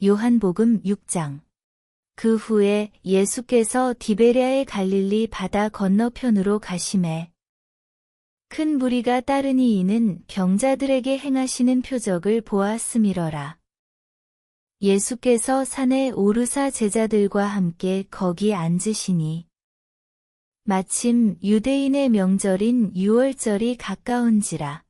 요한복음 6장. 그 후에 예수께서 디베랴의 갈릴리 바다 건너편으로 가시매 큰 무리가 따르니 이는 병자들에게 행하시는 표적을 보았음이러라. 예수께서 산에 오르사 제자들과 함께 거기 앉으시니 마침 유대인의 명절인 유월절이 가까운지라.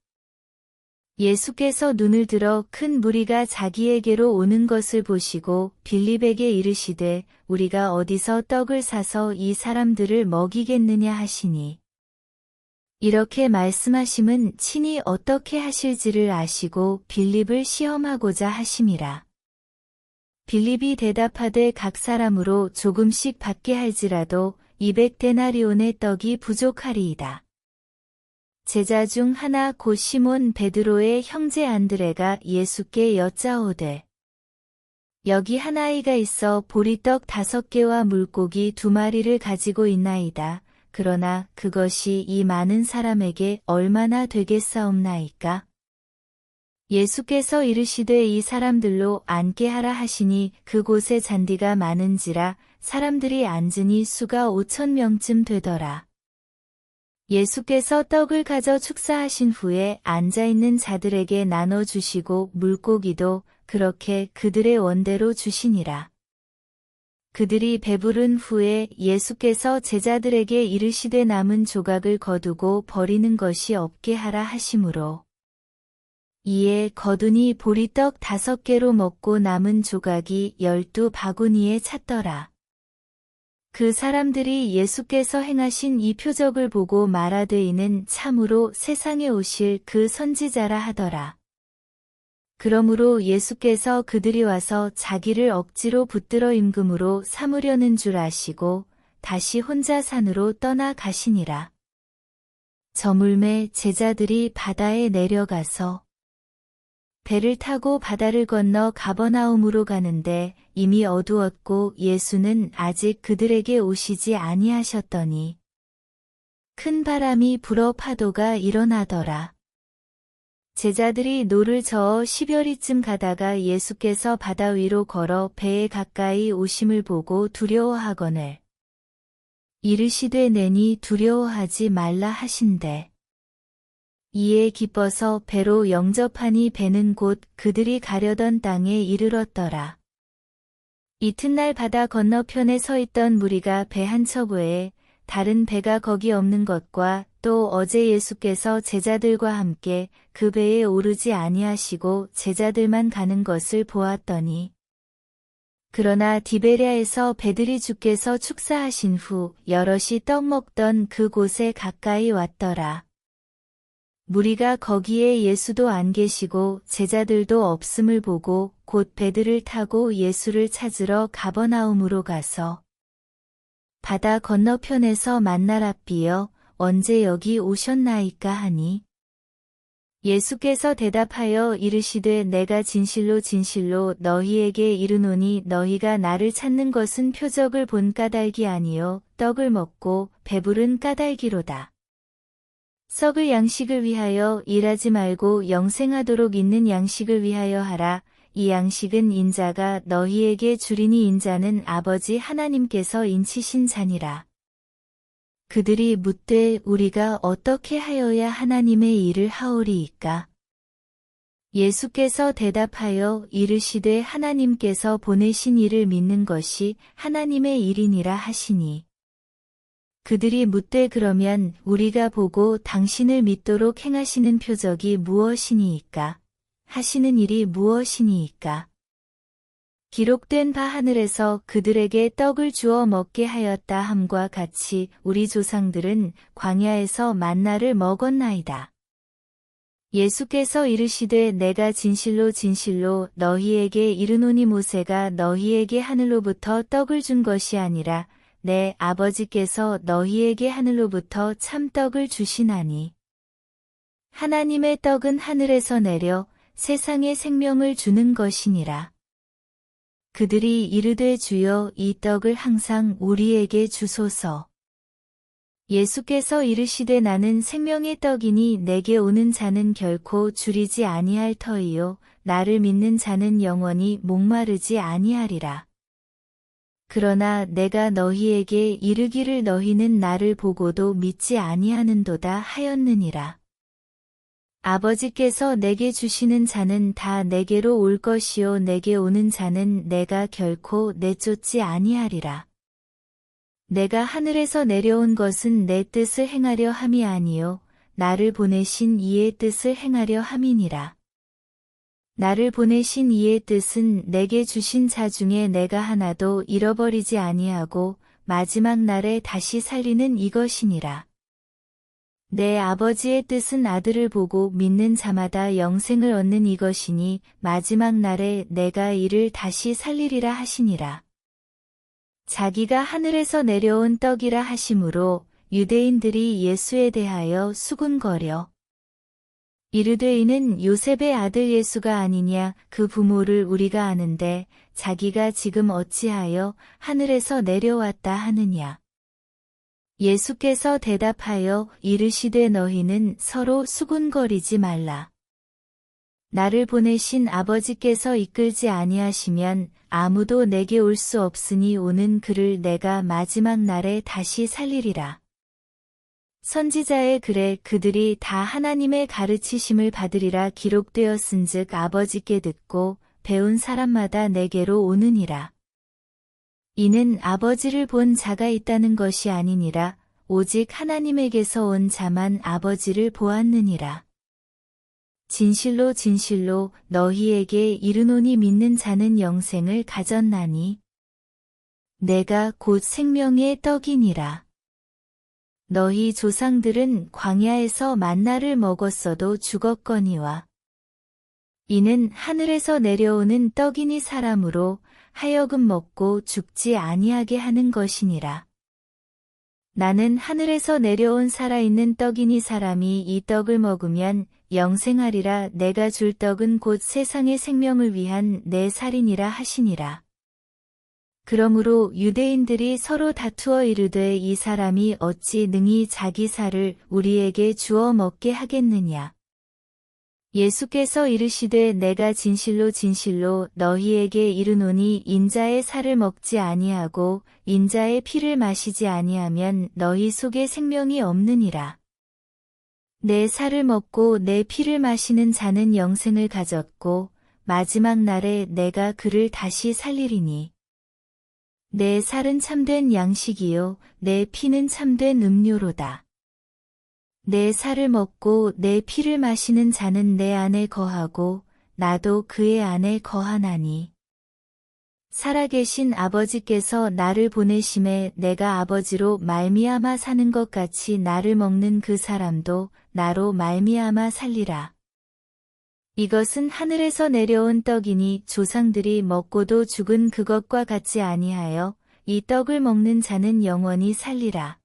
예수께서 눈을 들어 큰 무리가 자기에게로 오는 것을 보시고 빌립에게 이르시되 우리가 어디서 떡을 사서 이 사람들을 먹이겠느냐 하시니 이렇게 말씀하심은 친히 어떻게 하실지를 아시고 빌립을 시험하고자 하심이라. 빌립이 대답하되 각 사람으로 조금씩 받게 할지라도 200데나리온의 떡이 부족하리이다. 제자 중 하나 곧 시몬 베드로의 형제 안드레가 예수께 여짜오되 여기 한 아이가 있어 보리떡 5개와 물고기 2마리를 가지고 있나이다. 그러나 그것이 이 많은 사람에게 얼마나 되겠사옵나이까? 예수께서 이르시되 이 사람들로 앉게 하라 하시니 그곳에 잔디가 많은지라 사람들이 앉으니 수가 5,000명쯤 되더라. 예수께서 떡을 가져 축사하신 후에 앉아있는 자들에게 나눠주시고 물고기도 그렇게 그들의 원대로 주시니라. 그들이 배부른 후에 예수께서 제자들에게 이르시되 남은 조각을 거두고 버리는 것이 없게 하라 하시므로 이에 거두니 보리떡 5개로 먹고 남은 조각이 12바구니에 찼더라. 그 사람들이 예수께서 행하신 이 표적을 보고 말하되 이는 참으로 세상에 오실 그 선지자라 하더라. 그러므로 예수께서 그들이 와서 자기를 억지로 붙들어 임금으로 삼으려는 줄 아시고 다시 혼자 산으로 떠나 가시니라. 저물매 제자들이 바다에 내려가서 배를 타고 바다를 건너 가버나움으로 가는데 이미 어두웠고 예수는 아직 그들에게 오시지 아니하셨더니 큰 바람이 불어 파도가 일어나더라. 제자들이 노를 저어 10여리쯤 가다가 예수께서 바다 위로 걸어 배에 가까이 오심을 보고 두려워하거늘 이르시되 내니 두려워하지 말라 하신대. 이에 기뻐서 배로 영접하니 배는 곧 그들이 가려던 땅에 이르렀더라. 이튿날 바다 건너편에 서 있던 무리가 배 한 척 외에 다른 배가 거기 없는 것과 또 어제 예수께서 제자들과 함께 그 배에 오르지 아니하시고 제자들만 가는 것을 보았더니 그러나 디베랴에서 배들이 주께서 축사하신 후 여럿이 떡 먹던 그곳에 가까이 왔더라. 무리가 거기에 예수도 안 계시고 제자들도 없음을 보고 곧 배들을 타고 예수를 찾으러 가버나움으로 가서 바다 건너편에서 만나 랍비여 언제 여기 오셨나이까 하니 예수께서 대답하여 이르시되 내가 진실로 진실로 너희에게 이르노니 너희가 나를 찾는 것은 표적을 본 까닭이 아니요 떡을 먹고 배부른 까닭이로다. 썩을 양식을 위하여 일하지 말고 영생하도록 있는 양식을 위하여 하라. 이 양식은 인자가 너희에게 주리니 인자는 아버지 하나님께서 인치신 자니라. 그들이 묻되 우리가 어떻게 하여야 하나님의 일을 하오리이까? 예수께서 대답하여 이르시되 하나님께서 보내신 이를 믿는 것이 하나님의 일이니라 하시니 그들이 묻되 그러면 우리가 보고 당신을 믿도록 행하시는 표적이 무엇이니이까? 하시는 일이 무엇이니이까? 기록된 바 하늘에서 그들에게 떡을 주어 먹게 하였다 함과 같이 우리 조상들은 광야에서 만나를 먹었나이다. 예수께서 이르시되 내가 진실로 진실로 너희에게 이르노니 모세가 너희에게 하늘로부터 떡을 준 것이 아니라 내 아버지께서 너희에게 하늘로부터 참떡을 주시나니 하나님의 떡은 하늘에서 내려 세상에 생명을 주는 것이니라. 그들이 이르되 주여 이 떡을 항상 우리에게 주소서. 예수께서 이르시되 나는 생명의 떡이니 내게 오는 자는 결코 줄이지 아니할 터이요 나를 믿는 자는 영원히 목마르지 아니하리라. 그러나 내가 너희에게 이르기를 너희는 나를 보고도 믿지 아니하는도다 하였느니라. 아버지께서 내게 주시는 자는 다 내게로 올 것이요 내게 오는 자는 내가 결코 내쫓지 아니하리라. 내가 하늘에서 내려온 것은 내 뜻을 행하려 함이 아니요 나를 보내신 이의 뜻을 행하려 함이니라. 나를 보내신 이의 뜻은 내게 주신 자 중에 내가 하나도 잃어버리지 아니하고 마지막 날에 다시 살리는 이것이니라. 내 아버지의 뜻은 아들을 보고 믿는 자마다 영생을 얻는 이것이니 마지막 날에 내가 이를 다시 살리리라 하시니라. 자기가 하늘에서 내려온 떡이라 하심으로 유대인들이 예수에 대하여 수군거려 이르되 이는 요셉의 아들 예수가 아니냐 그 부모를 우리가 아는데 자기가 지금 어찌하여 하늘에서 내려왔다 하느냐. 예수께서 대답하여 이르시되 너희는 서로 수군거리지 말라. 나를 보내신 아버지께서 이끌지 아니하시면 아무도 내게 올 수 없으니 오는 그를 내가 마지막 날에 다시 살리리라. 선지자의 글에 그들이 다 하나님의 가르치심을 받으리라 기록되었은즉 아버지께 듣고 배운 사람마다 내게로 오느니라. 이는 아버지를 본 자가 있다는 것이 아니니라 오직 하나님에게서 온 자만 아버지를 보았느니라. 진실로 진실로 너희에게 이르노니 믿는 자는 영생을 가졌나니 내가 곧 생명의 떡이니라. 너희 조상들은 광야에서 만나를 먹었어도 죽었거니와 이는 하늘에서 내려오는 떡이니 사람으로 하여금 먹고 죽지 아니하게 하는 것이니라. 나는 하늘에서 내려온 살아있는 떡이니 사람이 이 떡을 먹으면 영생하리라. 내가 줄 떡은 곧 세상의 생명을 위한 내 살이니라 하시니라. 그러므로 유대인들이 서로 다투어 이르되 이 사람이 어찌 능히 자기 살을 우리에게 주어 먹게 하겠느냐. 예수께서 이르시되 내가 진실로 진실로 너희에게 이르노니 인자의 살을 먹지 아니하고 인자의 피를 마시지 아니하면 너희 속에 생명이 없느니라. 내 살을 먹고 내 피를 마시는 자는 영생을 가졌고 마지막 날에 내가 그를 다시 살리리니. 내 살은 참된 양식이요 내 피는 참된 음료로다. 내 살을 먹고 내 피를 마시는 자는 내 안에 거하고 나도 그의 안에 거하나니. 살아계신 아버지께서 나를 보내심에 내가 아버지로 말미암아 사는 것 같이 나를 먹는 그 사람도 나로 말미암아 살리라. 이것은 하늘에서 내려온 떡이니 조상들이 먹고도 죽은 그것과 같지 아니하여 이 떡을 먹는 자는 영원히 살리라.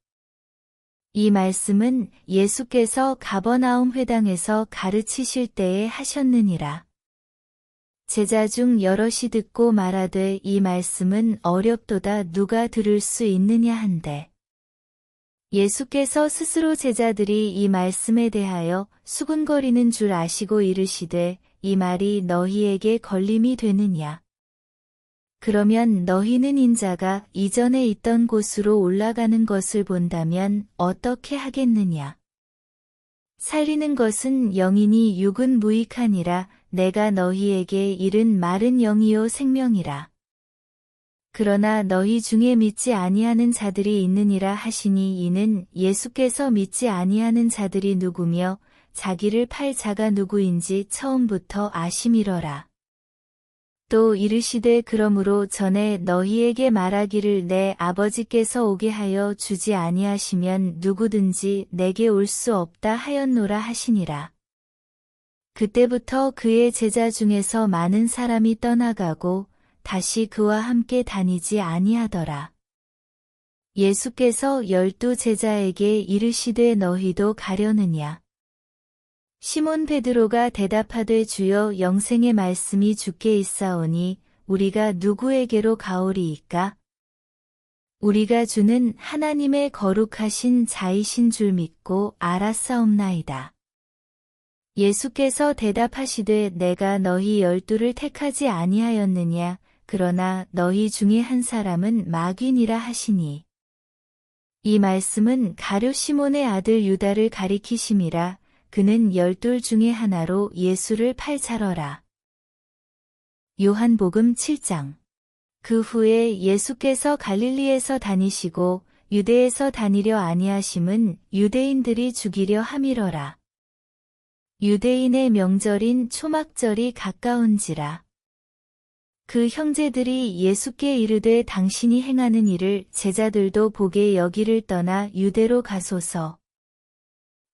이 말씀은 예수께서 가버나움 회당에서 가르치실 때에 하셨느니라. 제자 중 여럿이 듣고 말하되 이 말씀은 어렵도다 누가 들을 수 있느냐 한데. 예수께서 스스로 제자들이 이 말씀에 대하여 수군거리는 줄 아시고 이르시되 이 말이 너희에게 걸림이 되느냐. 그러면 너희는 인자가 이전에 있던 곳으로 올라가는 것을 본다면 어떻게 하겠느냐. 살리는 것은 영이니 육은 무익하니라. 내가 너희에게 이른 말은 영이요 생명이라. 그러나 너희 중에 믿지 아니하는 자들이 있느니라 하시니 이는 예수께서 믿지 아니하는 자들이 누구며 자기를 팔 자가 누구인지 처음부터 아심이러라. 또 이르시되 그러므로 전에 너희에게 말하기를 내 아버지께서 오게 하여 주지 아니하시면 누구든지 내게 올 수 없다 하였노라 하시니라. 그때부터 그의 제자 중에서 많은 사람이 떠나가고 다시 그와 함께 다니지 아니하더라. 예수께서 12 제자에게 이르시되 너희도 가려느냐. 시몬 베드로가 대답하되 주여 영생의 말씀이 주께 있사오니 우리가 누구에게로 가오리이까? 우리가 주는 하나님의 거룩하신 자이신 줄 믿고 알았사옵나이다. 예수께서 대답하시되 내가 너희 12를 택하지 아니하였느냐 그러나 너희 중에 한 사람은 마귀니라 하시니. 이 말씀은 가룟 시몬의 아들 유다를 가리키심이라. 그는 12 중에 하나로 예수를 팔자러라. 요한복음 7장. 그 후에 예수께서 갈릴리에서 다니시고 유대에서 다니려 아니하심은 유대인들이 죽이려 함이러라. 유대인의 명절인 초막절이 가까운지라. 그 형제들이 예수께 이르되 당신이 행하는 일을 제자들도 보게 여기를 떠나 유대로 가소서.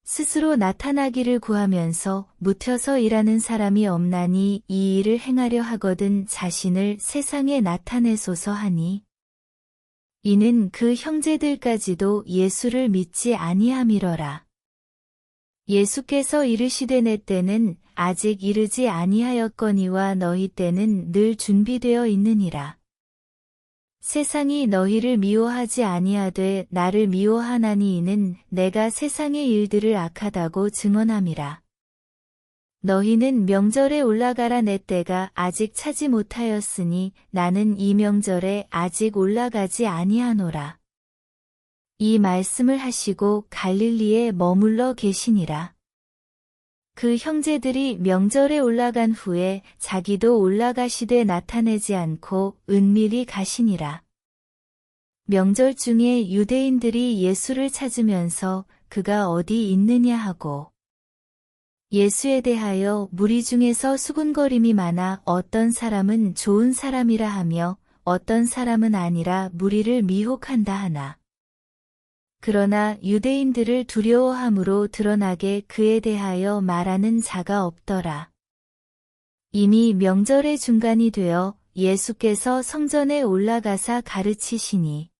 스스로 나타나기를 구하면서 묻혀서 일하는 사람이 없나니 이 일을 행하려 하거든 자신을 세상에 나타내소서 하니. 이는 그 형제들까지도 예수를 믿지 아니함이러라. 예수께서 이르시되 내 때는 아직 이르지 아니하였거니와 너희 때는 늘 준비되어 있느니라. 세상이 너희를 미워하지 아니하되 나를 미워하나니 이는 내가 세상의 일들을 악하다고 증언함이라. 너희는 명절에 올라가라 내 때가 아직 차지 못하였으니 나는 이 명절에 아직 올라가지 아니하노라. 이 말씀을 하시고 갈릴리에 머물러 계시니라. 그 형제들이 명절에 올라간 후에 자기도 올라가시되 나타내지 않고 은밀히 가시니라. 명절 중에 유대인들이 예수를 찾으면서 그가 어디 있느냐 하고 예수에 대하여 무리 중에서 수군거림이 많아 어떤 사람은 좋은 사람이라 하며 어떤 사람은 아니라 무리를 미혹한다 하나. 그러나 유대인들을 두려워함으로 드러나게 그에 대하여 말하는 자가 없더라. 이미 명절의 중간이 되어 예수께서 성전에 올라가사 가르치시니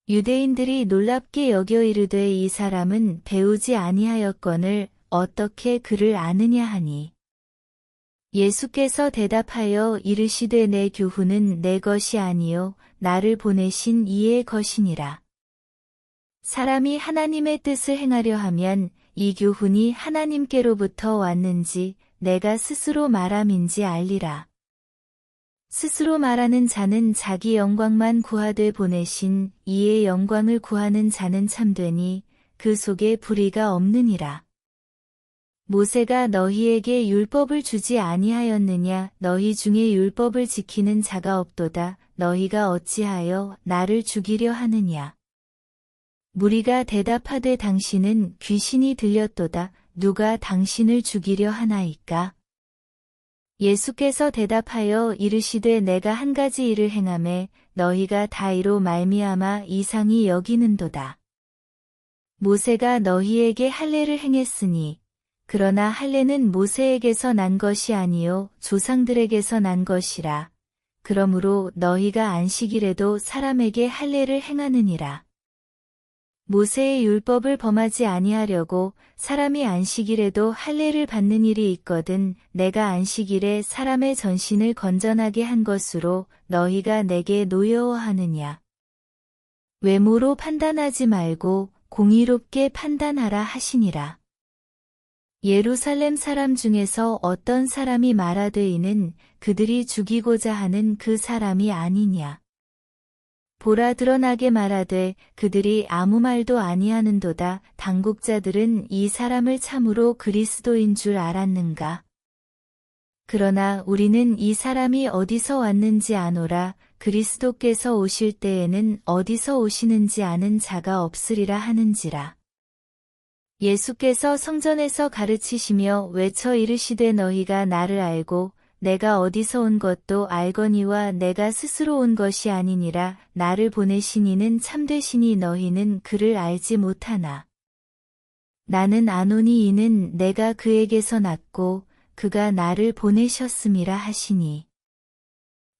유대인들이 놀랍게 여겨 이르되 이 사람은 배우지 아니하였거늘 어떻게 그를 아느냐 하니. 예수께서 대답하여 이르시되 내 교훈은 내 것이 아니요 나를 보내신 이의 것이니라. 사람이 하나님의 뜻을 행하려 하면 이 교훈이 하나님께로부터 왔는지 내가 스스로 말함인지 알리라. 스스로 말하는 자는 자기 영광만 구하되 보내신 이의 영광을 구하는 자는 참되니 그 속에 불의가 없느니라. 모세가 너희에게 율법을 주지 아니하였느냐 너희 중에 율법을 지키는 자가 없도다 너희가 어찌하여 나를 죽이려 하느냐. 무리가 대답하되 당신은 귀신이 들렸도다. 누가 당신을 죽이려 하나이까? 예수께서 대답하여 이르시되 내가 한 가지 일을 행하매 너희가 다 이로 말미암아 이상히 여기는도다. 모세가 너희에게 할례를 행했으니 그러나 할례는 모세에게서 난 것이 아니요 조상들에게서 난 것이라. 그러므로 너희가 안식일에도 사람에게 할례를 행하느니라. 모세의 율법을 범하지 아니하려고 사람이 안식일에도 할례를 받는 일이 있거든 내가 안식일에 사람의 전신을 건전하게 한 것으로 너희가 내게 노여워하느냐. 외모로 판단하지 말고 공의롭게 판단하라 하시니라. 예루살렘 사람 중에서 어떤 사람이 말하되 이는 그들이 죽이고자 하는 그 사람이 아니냐. 보라 드러나게 말하되 그들이 아무 말도 아니하는도다. 당국자들은 이 사람을 참으로 그리스도인 줄 알았는가. 그러나 우리는 이 사람이 어디서 왔는지 아노라. 그리스도께서 오실 때에는 어디서 오시는지 아는 자가 없으리라 하는지라. 예수께서 성전에서 가르치시며 외쳐 이르시되 너희가 나를 알고 내가 어디서 온 것도 알거니와 내가 스스로 온 것이 아니니라. 나를 보내신 이는 참되시니 너희는 그를 알지 못하나. 나는 아노니 이는 내가 그에게서 났고 그가 나를 보내셨음이라 하시니.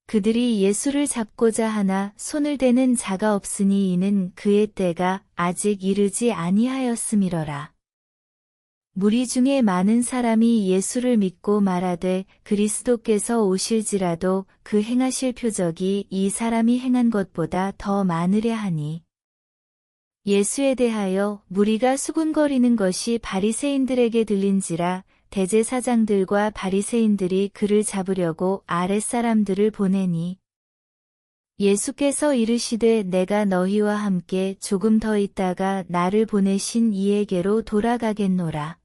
그들이 예수를 잡고자 하나 손을 대는 자가 없으니 이는 그의 때가 아직 이르지 아니하였음이러라. 무리 중에 많은 사람이 예수를 믿고 말하되 그리스도께서 오실지라도 그 행하실 표적이 이 사람이 행한 것보다 더 많으랴 하니. 예수에 대하여 무리가 수군거리는 것이 바리새인들에게 들린지라. 대제사장들과 바리새인들이 그를 잡으려고 아랫사람들을 보내니 예수께서 이르시되 내가 너희와 함께 조금 더 있다가 나를 보내신 이에게로 돌아가겠노라.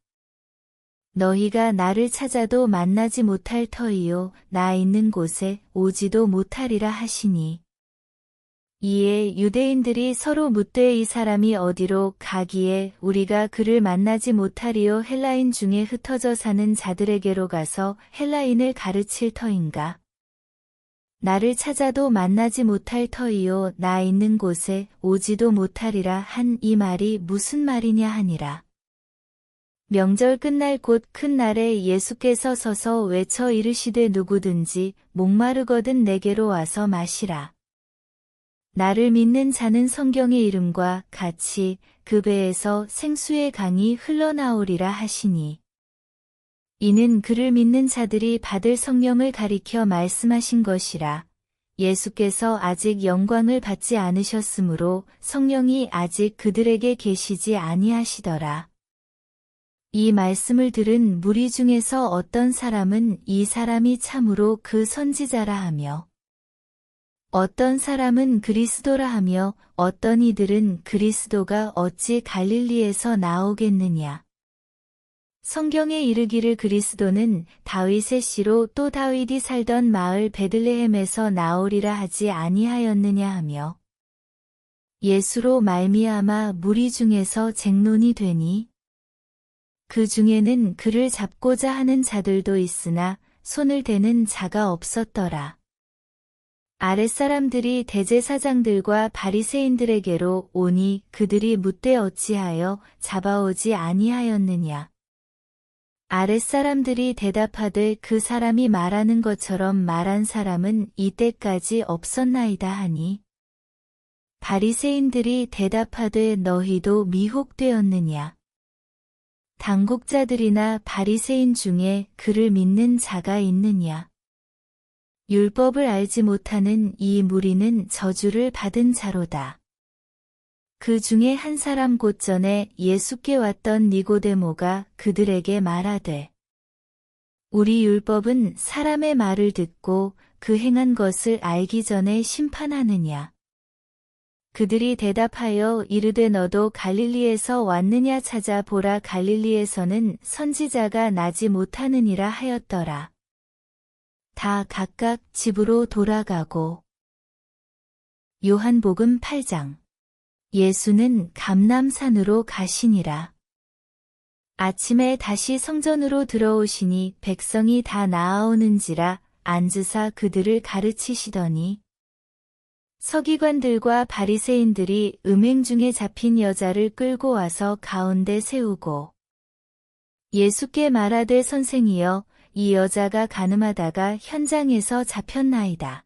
너희가 나를 찾아도 만나지 못할 터이요 나 있는 곳에 오지도 못하리라 하시니. 이에 유대인들이 서로 묻되 이 사람이 어디로 가기에 우리가 그를 만나지 못하리요 헬라인 중에 흩어져 사는 자들에게로 가서 헬라인을 가르칠 터인가. 나를 찾아도 만나지 못할 터이요 나 있는 곳에 오지도 못하리라 한 이 말이 무슨 말이냐 하니라. 명절 끝날 곧 큰 날에 예수께서 서서 외쳐 이르시되 누구든지 목마르거든 내게로 와서 마시라. 나를 믿는 자는 성경의 이름과 같이 그 배에서 생수의 강이 흘러나오리라 하시니. 이는 그를 믿는 자들이 받을 성령을 가리켜 말씀하신 것이라. 예수께서 아직 영광을 받지 않으셨으므로 성령이 아직 그들에게 계시지 아니하시더라. 이 말씀을 들은 무리 중에서 어떤 사람은 이 사람이 참으로 그 선지자라 하며 어떤 사람은 그리스도라 하며 어떤 이들은 그리스도가 어찌 갈릴리에서 나오겠느냐. 성경에 이르기를 그리스도는 다윗의 씨로 또 다윗이 살던 마을 베들레헴에서 나오리라 하지 아니하였느냐 하며 예수로 말미암아 무리 중에서 쟁론이 되니 그 중에는 그를 잡고자 하는 자들도 있으나 손을 대는 자가 없었더라. 아랫사람들이 대제사장들과 바리새인들에게로 오니 그들이 묻되 어찌하여 잡아오지 아니하였느냐. 아랫사람들이 대답하되 그 사람이 말하는 것처럼 말한 사람은 이때까지 없었나이다 하니 바리새인들이 대답하되 너희도 미혹되었느냐. 당국자들이나 바리새인 중에 그를 믿는 자가 있느냐. 율법을 알지 못하는 이 무리는 저주를 받은 자로다. 그 중에 한 사람 곧 전에 예수께 왔던 니고데모가 그들에게 말하되 우리 율법은 사람의 말을 듣고 그 행한 것을 알기 전에 심판하느냐. 그들이 대답하여 이르되 너도 갈릴리에서 왔느냐 찾아보라 갈릴리에서는 선지자가 나지 못하느니라 하였더라. 다 각각 집으로 돌아가고. 요한복음 8장. 예수는 감람산으로 가시니라. 아침에 다시 성전으로 들어오시니 백성이 다 나아오는지라 앉으사 그들을 가르치시더니 서기관들과 바리새인들이 음행 중에 잡힌 여자를 끌고 와서 가운데 세우고 예수께 말하되 선생이여 이 여자가 간음하다가 현장에서 잡혔나이다.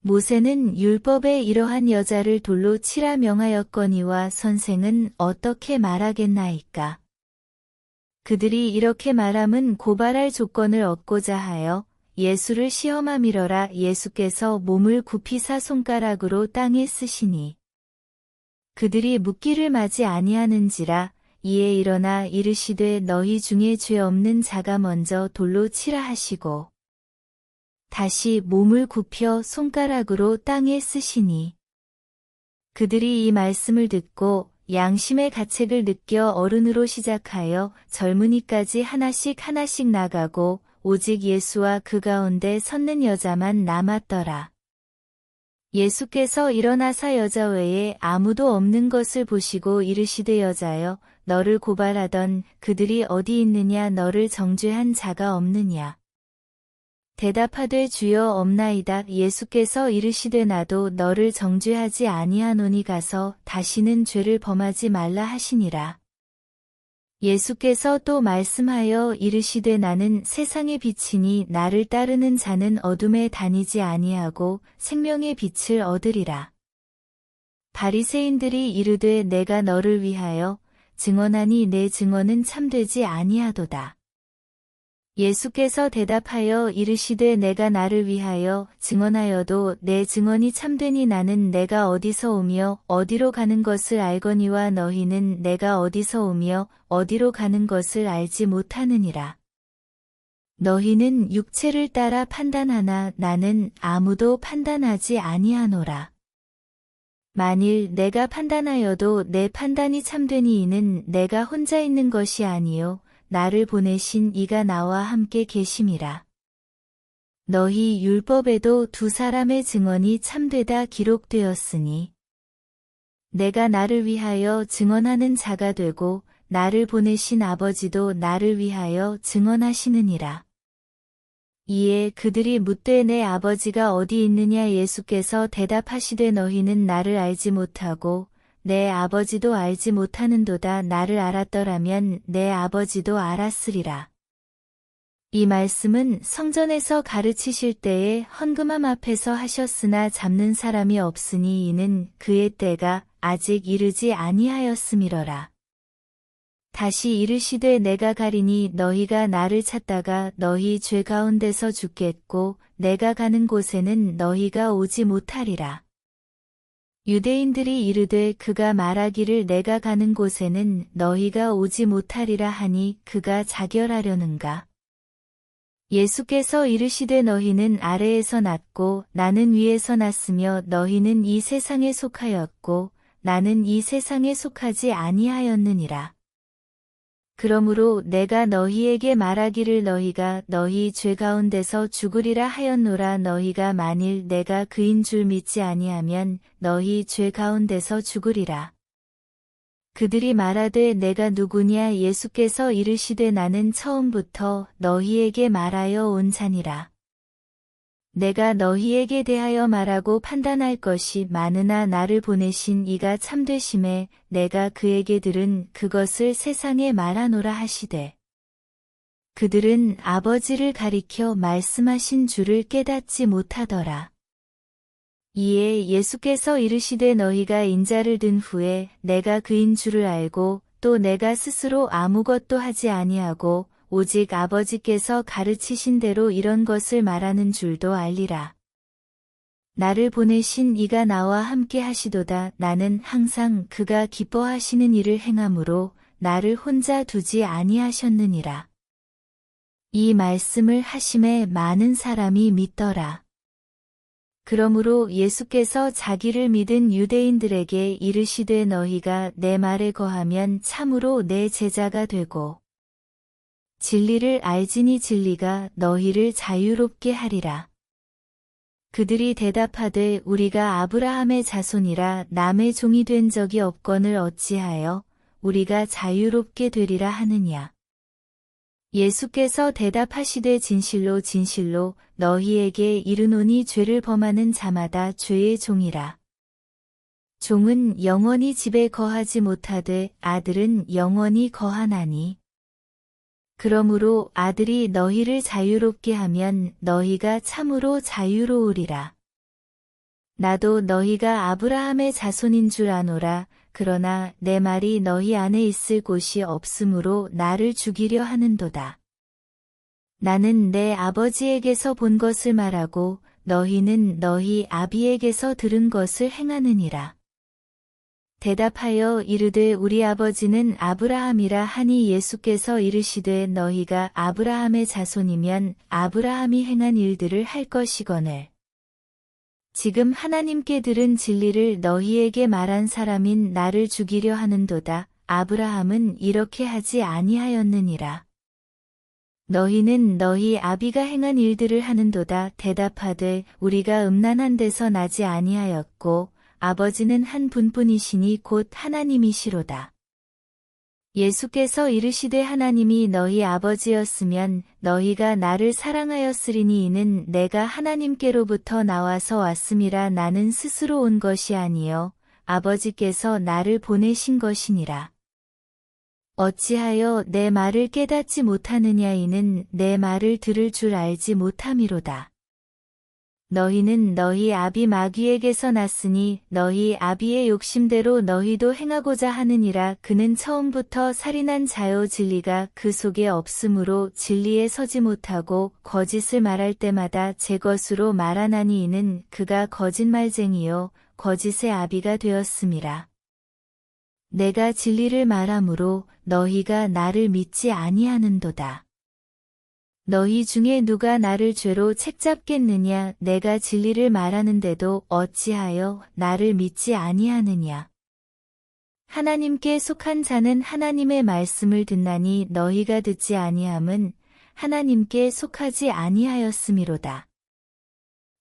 모세는 율법에 이러한 여자를 돌로 치라 명하였거니와 선생은 어떻게 말하겠나이까. 그들이 이렇게 말함은 고발할 조건을 얻고자 하여 예수를 시험함이러라. 예수께서 몸을 굽히사 손가락으로 땅에 쓰시니 그들이 묻기를 마지 아니하는지라. 이에 일어나 이르시되 너희 중에 죄 없는 자가 먼저 돌로 치라 하시고 다시 몸을 굽혀 손가락으로 땅에 쓰시니 그들이 이 말씀을 듣고 양심의 가책을 느껴 어른으로 시작하여 젊은이까지 하나씩 하나씩 나가고 오직 예수와 그 가운데 섰는 여자만 남았더라. 예수께서 일어나사 여자 외에 아무도 없는 것을 보시고 이르시되 여자여 너를 고발하던 그들이 어디 있느냐 너를 정죄한 자가 없느냐. 대답하되 주여 없나이다. 예수께서 이르시되 나도 너를 정죄하지 아니하노니 가서 다시는 죄를 범하지 말라 하시니라. 예수께서 또 말씀하여 이르시되 나는 세상의 빛이니 나를 따르는 자는 어둠에 다니지 아니하고 생명의 빛을 얻으리라. 바리새인들이 이르되 내가 너를 위하여 증언하니 내 증언은 참되지 아니하도다. 예수께서 대답하여 이르시되 내가 나를 위하여 증언하여도 내 증언이 참되니 나는 내가 어디서 오며 어디로 가는 것을 알거니와 너희는 내가 어디서 오며 어디로 가는 것을 알지 못하느니라. 너희는 육체를 따라 판단하나 나는 아무도 판단하지 아니하노라. 만일 내가 판단하여도 내 판단이 참되니 이는 내가 혼자 있는 것이 아니요 나를 보내신 이가 나와 함께 계심이라. 너희 율법에도 두 사람의 증언이 참되다 기록되었으니 내가 나를 위하여 증언하는 자가 되고 나를 보내신 아버지도 나를 위하여 증언하시느니라. 이에 그들이 묻되 내 아버지가 어디 있느냐 예수께서 대답하시되 너희는 나를 알지 못하고 내 아버지도 알지 못하는도다. 나를 알았더라면 내 아버지도 알았으리라. 이 말씀은 성전에서 가르치실 때에 헌금함 앞에서 하셨으나 잡는 사람이 없으니 이는 그의 때가 아직 이르지 아니하였음이러라. 다시 이르시되 내가 가리니 너희가 나를 찾다가 너희 죄 가운데서 죽겠고 내가 가는 곳에는 너희가 오지 못하리라. 유대인들이 이르되 그가 말하기를 내가 가는 곳에는 너희가 오지 못하리라 하니 그가 자결하려는가. 예수께서 이르시되 너희는 아래에서 났고 나는 위에서 났으며 너희는 이 세상에 속하였고 나는 이 세상에 속하지 아니하였느니라. 그러므로 내가 너희에게 말하기를 너희가 너희 죄 가운데서 죽으리라 하였노라. 너희가 만일 내가 그인 줄 믿지 아니하면 너희 죄 가운데서 죽으리라. 그들이 말하되 내가 누구냐 예수께서 이르시되 나는 처음부터 너희에게 말하여 온 자니라. 내가 너희에게 대하여 말하고 판단할 것이 많으나 나를 보내신 이가 참되심에 내가 그에게 들은 그것을 세상에 말하노라 하시되 그들은 아버지를 가리켜 말씀하신 줄을 깨닫지 못하더라. 이에 예수께서 이르시되 너희가 인자를 든 후에 내가 그인 줄을 알고 또 내가 스스로 아무것도 하지 아니하고 오직 아버지께서 가르치신 대로 이런 것을 말하는 줄도 알리라. 나를 보내신 이가 나와 함께 하시도다. 나는 항상 그가 기뻐하시는 일을 행함으로 나를 혼자 두지 아니하셨느니라. 이 말씀을 하심에 많은 사람이 믿더라. 그러므로 예수께서 자기를 믿은 유대인들에게 이르시되 너희가 내 말에 거하면 참으로 내 제자가 되고 진리를 알지니 진리가 너희를 자유롭게 하리라. 그들이 대답하되 우리가 아브라함의 자손이라 남의 종이 된 적이 없거늘 어찌하여 우리가 자유롭게 되리라 하느냐. 예수께서 대답하시되 진실로 진실로 너희에게 이르노니 죄를 범하는 자마다 죄의 종이라. 종은 영원히 집에 거하지 못하되 아들은 영원히 거하나니. 그러므로 아들이 너희를 자유롭게 하면 너희가 참으로 자유로우리라. 나도 너희가 아브라함의 자손인 줄 아노라. 그러나 내 말이 너희 안에 있을 곳이 없으므로 나를 죽이려 하는도다. 나는 내 아버지에게서 본 것을 말하고 너희는 너희 아비에게서 들은 것을 행하느니라. 대답하여 이르되 우리 아버지는 아브라함이라 하니 예수께서 이르시되 너희가 아브라함의 자손이면 아브라함이 행한 일들을 할 것이거늘. 지금 하나님께 들은 진리를 너희에게 말한 사람인 나를 죽이려 하는도다. 아브라함은 이렇게 하지 아니하였느니라. 너희는 너희 아비가 행한 일들을 하는도다. 대답하되 우리가 음란한 데서 나지 아니하였고 아버지는 한 분뿐이시니 곧 하나님이시로다. 예수께서 이르시되 하나님이 너희 아버지였으면 너희가 나를 사랑하였으리니 이는 내가 하나님께로부터 나와서 왔음이라. 나는 스스로 온 것이 아니요 아버지께서 나를 보내신 것이니라. 어찌하여 내 말을 깨닫지 못하느냐. 이는 내 말을 들을 줄 알지 못함이로다. 너희는 너희 아비 마귀에게서 났으니 너희 아비의 욕심대로 너희도 행하고자 하느니라. 그는 처음부터 살인한 자요 진리가 그 속에 없으므로 진리에 서지 못하고 거짓을 말할 때마다 제 것으로 말하나니 이는 그가 거짓말쟁이요 거짓의 아비가 되었음이라. 내가 진리를 말하므로 너희가 나를 믿지 아니하는도다. 너희 중에 누가 나를 죄로 책잡겠느냐? 내가 진리를 말하는데도 어찌하여 나를 믿지 아니하느냐? 하나님께 속한 자는 하나님의 말씀을 듣나니 너희가 듣지 아니함은 하나님께 속하지 아니하였음이로다.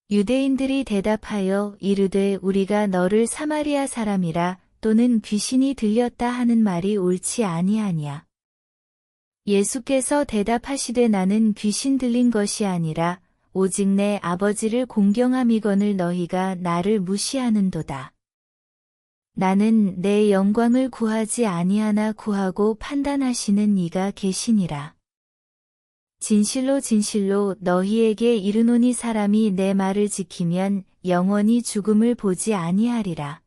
유대인들이 대답하여 이르되 우리가 너를 사마리아 사람이라 또는 귀신이 들렸다 하는 말이 옳지 아니하냐? 예수께서 대답하시되 나는 귀신 들린 것이 아니라 오직 내 아버지를 공경함이거늘 너희가 나를 무시하는도다. 나는 내 영광을 구하지 아니하나 구하고 판단하시는 이가 계시니라. 진실로 진실로 너희에게 이르노니 사람이 내 말을 지키면 영원히 죽음을 보지 아니하리라.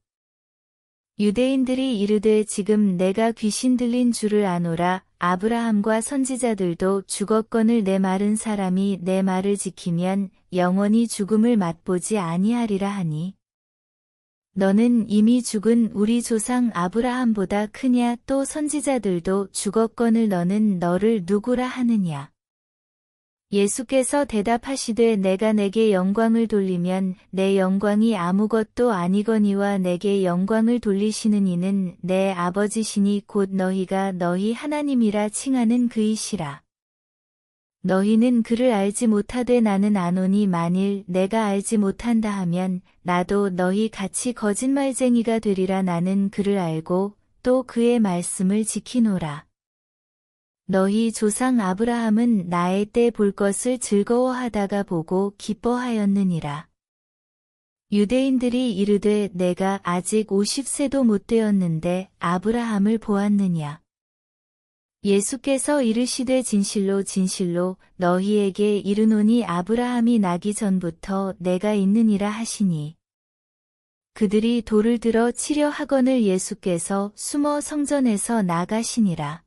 유대인들이 이르되 지금 내가 귀신 들린 줄을 아노라. 아브라함과 선지자들도 죽었거늘 내 말은 사람이 내 말을 지키면 영원히 죽음을 맛보지 아니하리라 하니 너는 이미 죽은 우리 조상 아브라함보다 크냐? 또 선지자들도 죽었거늘 너는 너를 누구라 하느냐? 예수께서 대답하시되 내가 내게 영광을 돌리면 내 영광이 아무것도 아니거니와 내게 영광을 돌리시는 이는 내 아버지시니 곧 너희가 너희 하나님이라 칭하는 그이시라. 너희는 그를 알지 못하되 나는 아노니 만일 내가 알지 못한다 하면 나도 너희 같이 거짓말쟁이가 되리라. 나는 그를 알고 또 그의 말씀을 지키노라. 너희 조상 아브라함은 나의 때 볼 것을 즐거워하다가 보고 기뻐하였느니라. 유대인들이 이르되 내가 아직 50세도 못 되었는데 아브라함을 보았느냐? 예수께서 이르시되 진실로 진실로 너희에게 이르노니 아브라함이 나기 전부터 내가 있느니라 하시니 그들이 돌을 들어 치려 하거늘 예수께서 숨어 성전에서 나가시니라.